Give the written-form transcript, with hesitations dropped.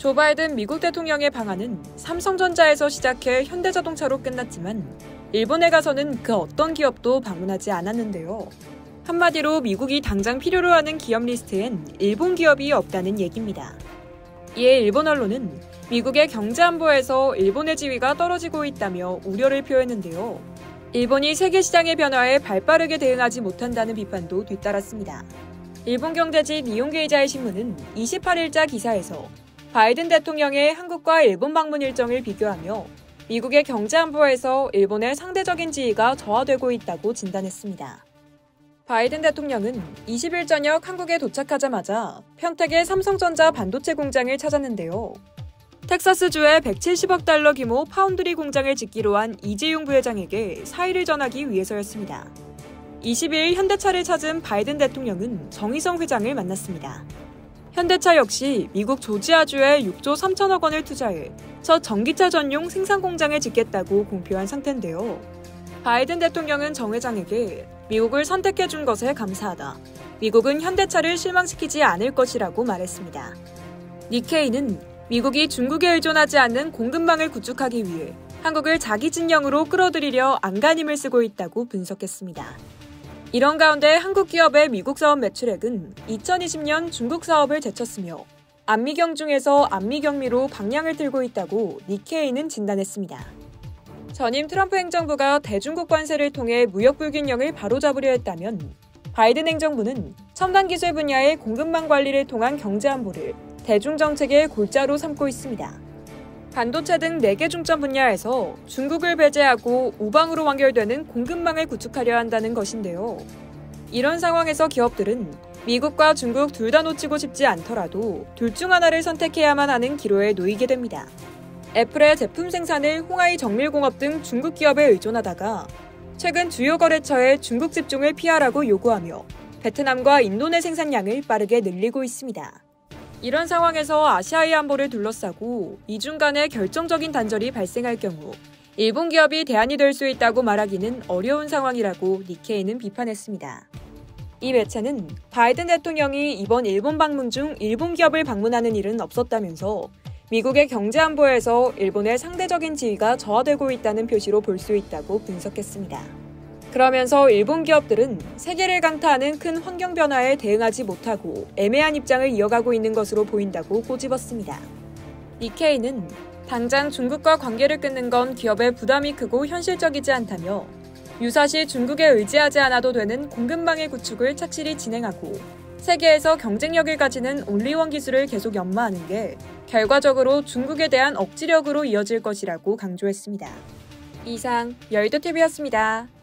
조 바이든 미국 대통령의 방안은 삼성전자에서 시작해 현대자동차로 끝났지만 일본에 가서는 그 어떤 기업도 방문하지 않았는데요. 한마디로 미국이 당장 필요로 하는 기업 리스트엔 일본 기업이 없다는 얘기입니다. 이에 일본 언론은 미국의 경제 안보에서 일본의 지위가 떨어지고 있다며 우려를 표했는데요. 일본이 세계 시장의 변화에 발빠르게 대응하지 못한다는 비판도 뒤따랐습니다. 일본 경제지 니혼게이자의 신문은 28일자 기사에서 바이든 대통령의 한국과 일본 방문 일정을 비교하며 미국의 경제 안보에서 일본의 상대적인 지위가 저하되고 있다고 진단했습니다. 바이든 대통령은 20일 저녁 한국에 도착하자마자 평택의 삼성전자 반도체 공장을 찾았는데요. 텍사스주에 170억 달러 규모 파운드리 공장을 짓기로 한 이재용 부회장에게 사의를 전하기 위해서였습니다. 22일 현대차를 찾은 바이든 대통령은 정의성 회장을 만났습니다. 현대차 역시 미국 조지아주에 6조 3천억 원을 투자해 첫 전기차 전용 생산 공장을 짓겠다고 공표한 상태인데요. 바이든 대통령은 정 회장에게 미국을 선택해준 것에 감사하다. 미국은 현대차를 실망시키지 않을 것이라고 말했습니다. 니케이는 미국이 중국에 의존하지 않는 공급망을 구축하기 위해 한국을 자기 진영으로 끌어들이려 안간힘을 쓰고 있다고 분석했습니다. 이런 가운데 한국 기업의 미국 사업 매출액은 2020년 중국 사업을 제쳤으며 안미경 중에서 안미경미로 방향을 틀고 있다고 니케이는 진단했습니다. 전임 트럼프 행정부가 대중국 관세를 통해 무역 불균형을 바로잡으려 했다면 바이든 행정부는 첨단 기술 분야의 공급망 관리를 통한 경제 안보를 대중정책의 골자로 삼고 있습니다. 반도체 등 4개 중점 분야에서 중국을 배제하고 우방으로 완결되는 공급망을 구축하려 한다는 것인데요. 이런 상황에서 기업들은 미국과 중국 둘 다 놓치고 싶지 않더라도 둘 중 하나를 선택해야만 하는 기로에 놓이게 됩니다. 애플의 제품 생산을 홍하이 정밀공업 등 중국 기업에 의존하다가 최근 주요 거래처에 중국 집중을 피하라고 요구하며 베트남과 인도네 생산량을 빠르게 늘리고 있습니다. 이런 상황에서 아시아의 안보를 둘러싸고 미중 간의 결정적인 단절이 발생할 경우 일본 기업이 대안이 될 수 있다고 말하기는 어려운 상황이라고 니케이는 비판했습니다. 이 매체는 바이든 대통령이 이번 일본 방문 중 일본 기업을 방문하는 일은 없었다면서 미국의 경제 안보에서 일본의 상대적인 지위가 저하되고 있다는 표시로 볼 수 있다고 분석했습니다. 그러면서 일본 기업들은 세계를 강타하는 큰 환경 변화에 대응하지 못하고 애매한 입장을 이어가고 있는 것으로 보인다고 꼬집었습니다. 니케이는 당장 중국과 관계를 끊는 건 기업의 부담이 크고 현실적이지 않다며 유사시 중국에 의지하지 않아도 되는 공급망의 구축을 착실히 진행하고 세계에서 경쟁력을 가지는 온리원 기술을 계속 연마하는 게 결과적으로 중국에 대한 억지력으로 이어질 것이라고 강조했습니다. 이상 열도TV였습니다.